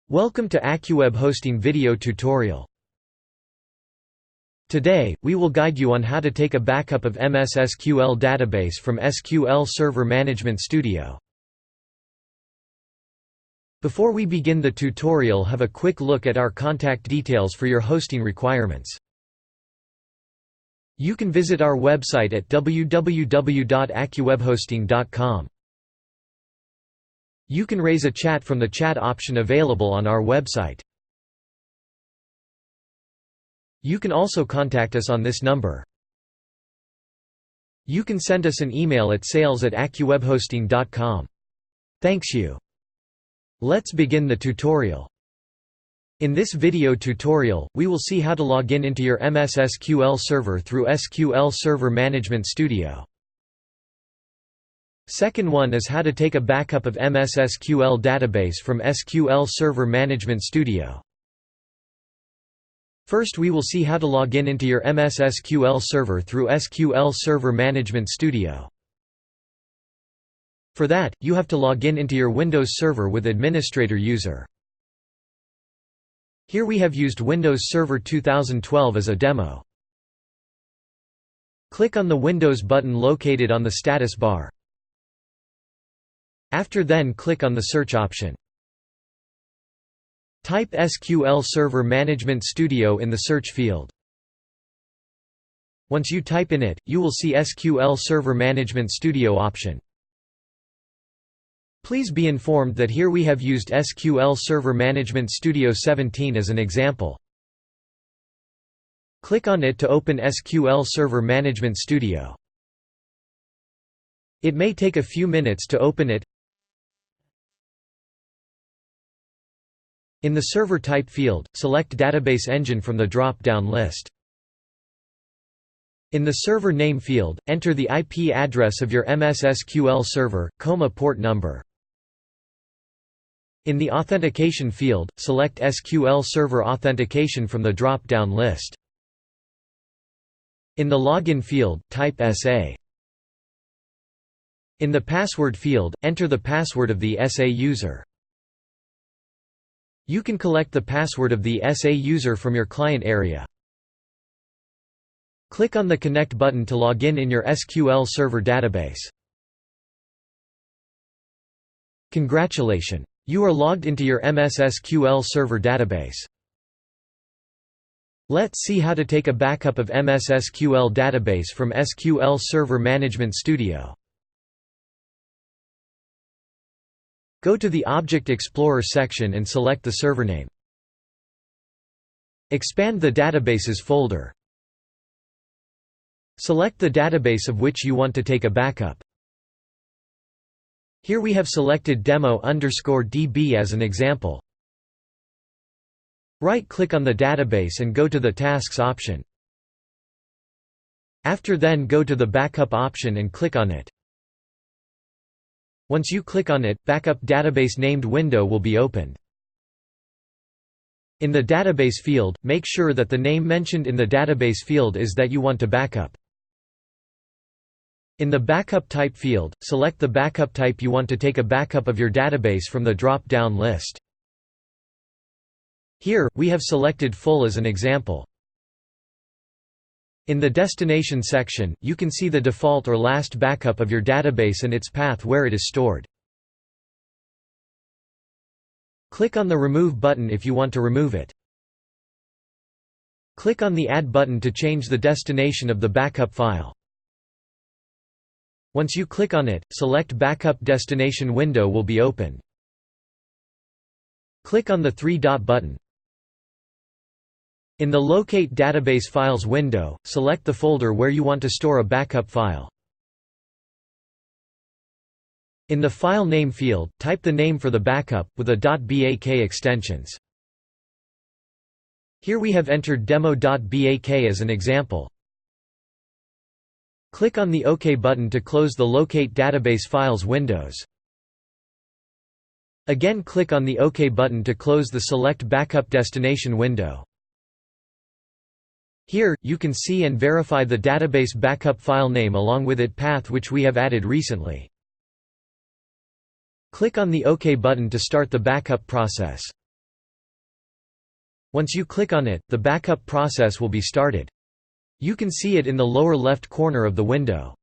Welcome to AccuWeb Hosting video tutorial. Today, we will guide you on how to take a backup of MSSQL database from SQL Server Management Studio. Before we begin the tutorial, have a quick look at our contact details for your hosting requirements. You can visit our website at www.accuwebhosting.com. You can raise a chat from the chat option available on our website. You can also contact us on this number. You can send us an email at sales@accuwebhosting.com. Thanks you. Let's begin the tutorial. In this video tutorial, we will see how to log in into your MSSQL server through SQL Server Management Studio. Second one is how to take a backup of MSSQL database from SQL Server Management Studio. First, we will see how to log in into your MSSQL server through SQL Server Management Studio. For that, you have to log in into your Windows Server with administrator user. Here we have used Windows Server 2012 as a demo. Click on the Windows button located on the status bar. After then click on the search option. Type SQL Server Management Studio in the search field. Once you type in it, you will see SQL Server Management Studio option. Please be informed that here we have used SQL Server Management Studio 17 as an example. Click on it to open SQL Server Management Studio. It may take a few minutes to open it. In the server type field, select Database Engine from the drop-down list. In the server name field, enter the IP address of your MSSQL server, port number. In the authentication field, select SQL Server Authentication from the drop-down list. In the login field, type SA. In the password field, enter the password of the SA user. You can collect the password of the SA user from your client area. Click on the Connect button to log in your SQL Server database. Congratulations! You are logged into your MSSQL Server database. Let's see how to take a backup of MSSQL database from SQL Server Management Studio. Go to the Object Explorer section and select the server name. Expand the Databases folder. Select the database of which you want to take a backup. Here we have selected demo_DB as an example. Right-click on the database and go to the Tasks option. After then go to the Backup option and click on it. Once you click on it, Backup Database named window will be opened. In the Database field, make sure that the name mentioned in the database field is that you want to backup. In the Backup Type field, select the backup type you want to take a backup of your database from the drop-down list. Here, we have selected Full as an example. In the Destination section, you can see the default or last backup of your database and its path where it is stored. Click on the Remove button if you want to remove it. Click on the Add button to change the destination of the backup file. Once you click on it, select Backup Destination window will be opened. Click on the three-dot button. In the Locate Database Files window, select the folder where you want to store a backup file. In the File Name field, type the name for the backup, with a .bak extensions. Here we have entered demo.bak as an example. Click on the OK button to close the Locate Database Files windows. Again click on the OK button to close the Select Backup Destination window. Here, you can see and verify the database backup file name along with its path which we have added recently. Click on the OK button to start the backup process. Once you click on it, the backup process will be started. You can see it in the lower left corner of the window.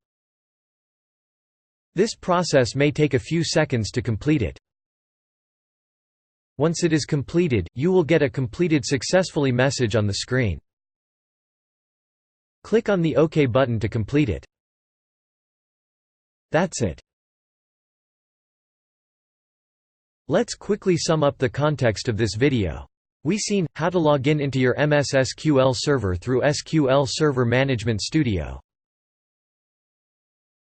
This process may take a few seconds to complete it. Once it is completed, you will get a "completed successfully" message on the screen. Click on the OK button to complete it. That's it. Let's quickly sum up the context of this video. We seen how to log in into your MSSQL Server through SQL Server Management Studio.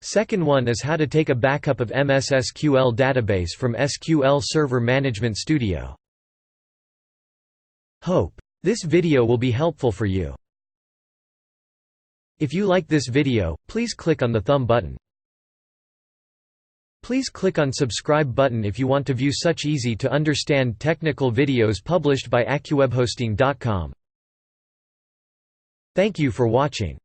Second one is how to take a backup of MSSQL database from SQL Server Management Studio. Hope this video will be helpful for you. If you like this video, please click on the thumb button. Please click on subscribe button if you want to view such easy to understand technical videos published by AccuWebHosting.com. Thank you for watching.